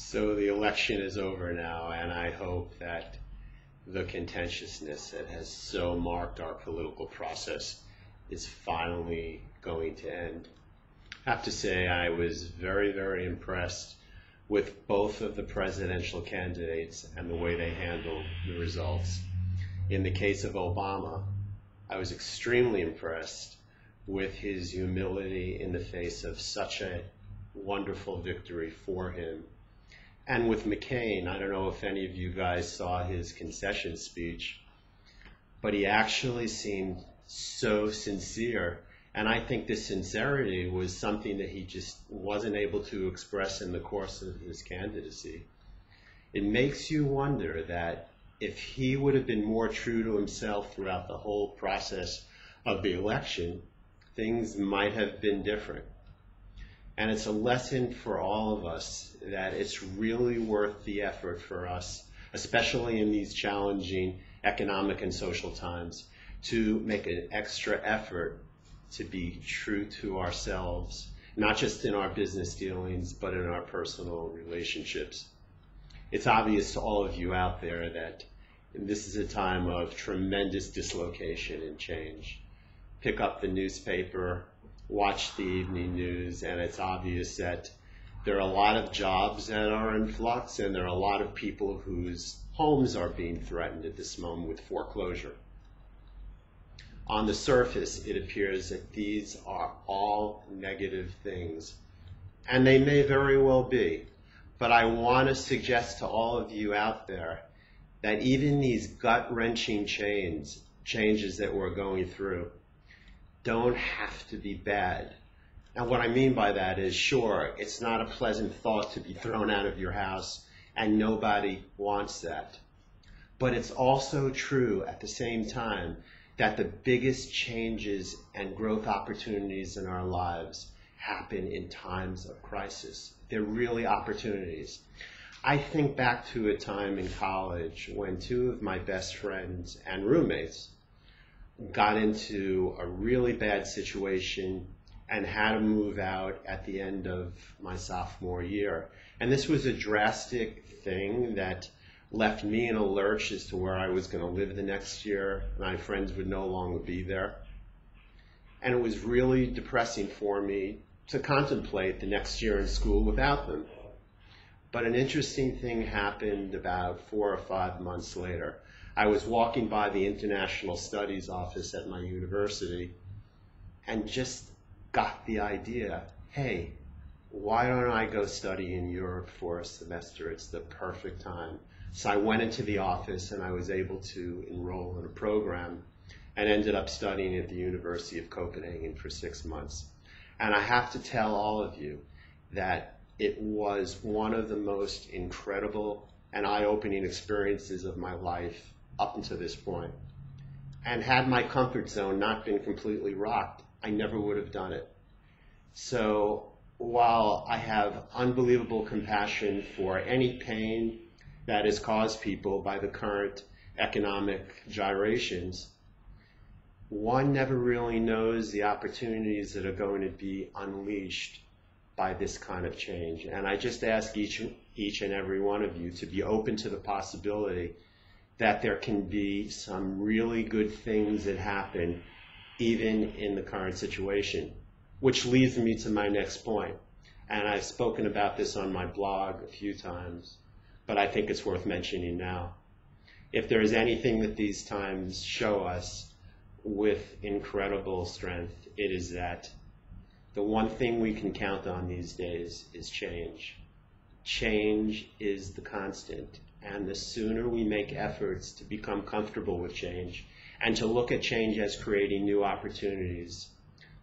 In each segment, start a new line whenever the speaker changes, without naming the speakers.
So the election is over now, and I hope that the contentiousness that has so marked our political process is finally going to end. I have to say I was very, very impressed with both of the presidential candidates and the way they handled the results. In the case of Obama, I was extremely impressed with his humility in the face of such a wonderful victory for him. And with McCain, I don't know if any of you guys saw his concession speech, but he actually seemed so sincere. And I think this sincerity was something that he just wasn't able to express in the course of his candidacy. It makes you wonder that if he would have been more true to himself throughout the whole process of the election, things might have been different. And it's a lesson for all of us that it's really worth the effort for us, especially in these challenging economic and social times, to make an extra effort to be true to ourselves, not just in our business dealings, but in our personal relationships. It's obvious to all of you out there that this is a time of tremendous dislocation and change. Pick up the newspaper, watch the evening news, and it's obvious that there are a lot of jobs that are in flux, and there are a lot of people whose homes are being threatened at this moment with foreclosure. On the surface, it appears that these are all negative things, and they may very well be. But I want to suggest to all of you out there that even these gut-wrenching changes that we're going through don't have to be bad. And what I mean by that is, sure, it's not a pleasant thought to be thrown out of your house, and nobody wants that. But it's also true at the same time that the biggest changes and growth opportunities in our lives happen in times of crisis. They're really opportunities. I think back to a time in college when two of my best friends and roommates got into a really bad situation and had to move out at the end of my sophomore year. And this was a drastic thing that left me in a lurch as to where I was going to live the next year. My friends would no longer be there. And it was really depressing for me to contemplate the next year in school without them. But an interesting thing happened about 4 or 5 months later. I was walking by the International Studies office at my university and just got the idea, hey, why don't I go study in Europe for a semester? It's the perfect time. So I went into the office and I was able to enroll in a program and ended up studying at the University of Copenhagen for 6 months. And I have to tell all of you that it was one of the most incredible and eye-opening experiences of my life up until this point. And had my comfort zone not been completely rocked, I never would have done it. So while I have unbelievable compassion for any pain that is caused people by the current economic gyrations, one never really knows the opportunities that are going to be unleashed by this kind of change. And I just ask each and every one of you to be open to the possibility that there can be some really good things that happen even in the current situation, which leads me to my next point. And I've spoken about this on my blog a few times, but I think it's worth mentioning now. If there is anything that these times show us with incredible strength, it is that the one thing we can count on these days is change. Change is the constant. And the sooner we make efforts to become comfortable with change and to look at change as creating new opportunities,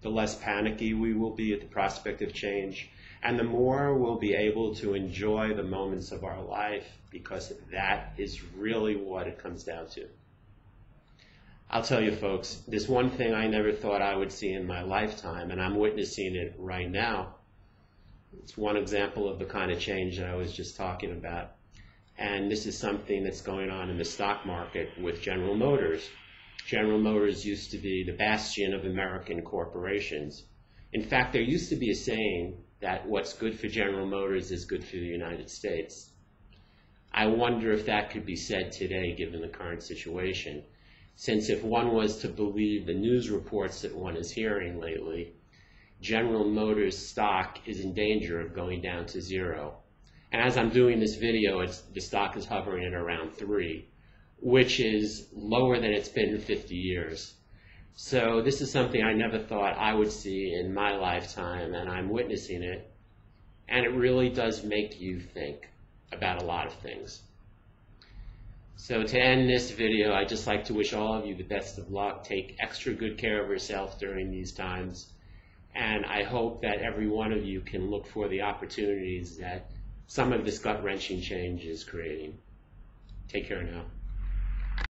the less panicky we will be at the prospect of change, and the more we'll be able to enjoy the moments of our life, because that is really what it comes down to. I'll tell you folks, there's one thing I never thought I would see in my lifetime, and I'm witnessing it right now. It's one example of the kind of change that I was just talking about. And this is something that's going on in the stock market with General Motors. General Motors used to be the bastion of American corporations. In fact, there used to be a saying that what's good for General Motors is good for the United States. I wonder if that could be said today given the current situation, since if one was to believe the news reports that one is hearing lately, General Motors stock is in danger of going down to zero. And as I'm doing this video, the stock is hovering at around 3, which is lower than it's been in 50 years. So this is something I never thought I would see in my lifetime, and I'm witnessing it. And it really does make you think about a lot of things. So to end this video, I'd just like to wish all of you the best of luck. Take extra good care of yourself during these times. And I hope that every one of you can look for the opportunities that some of this gut-wrenching change is creating. Take care now.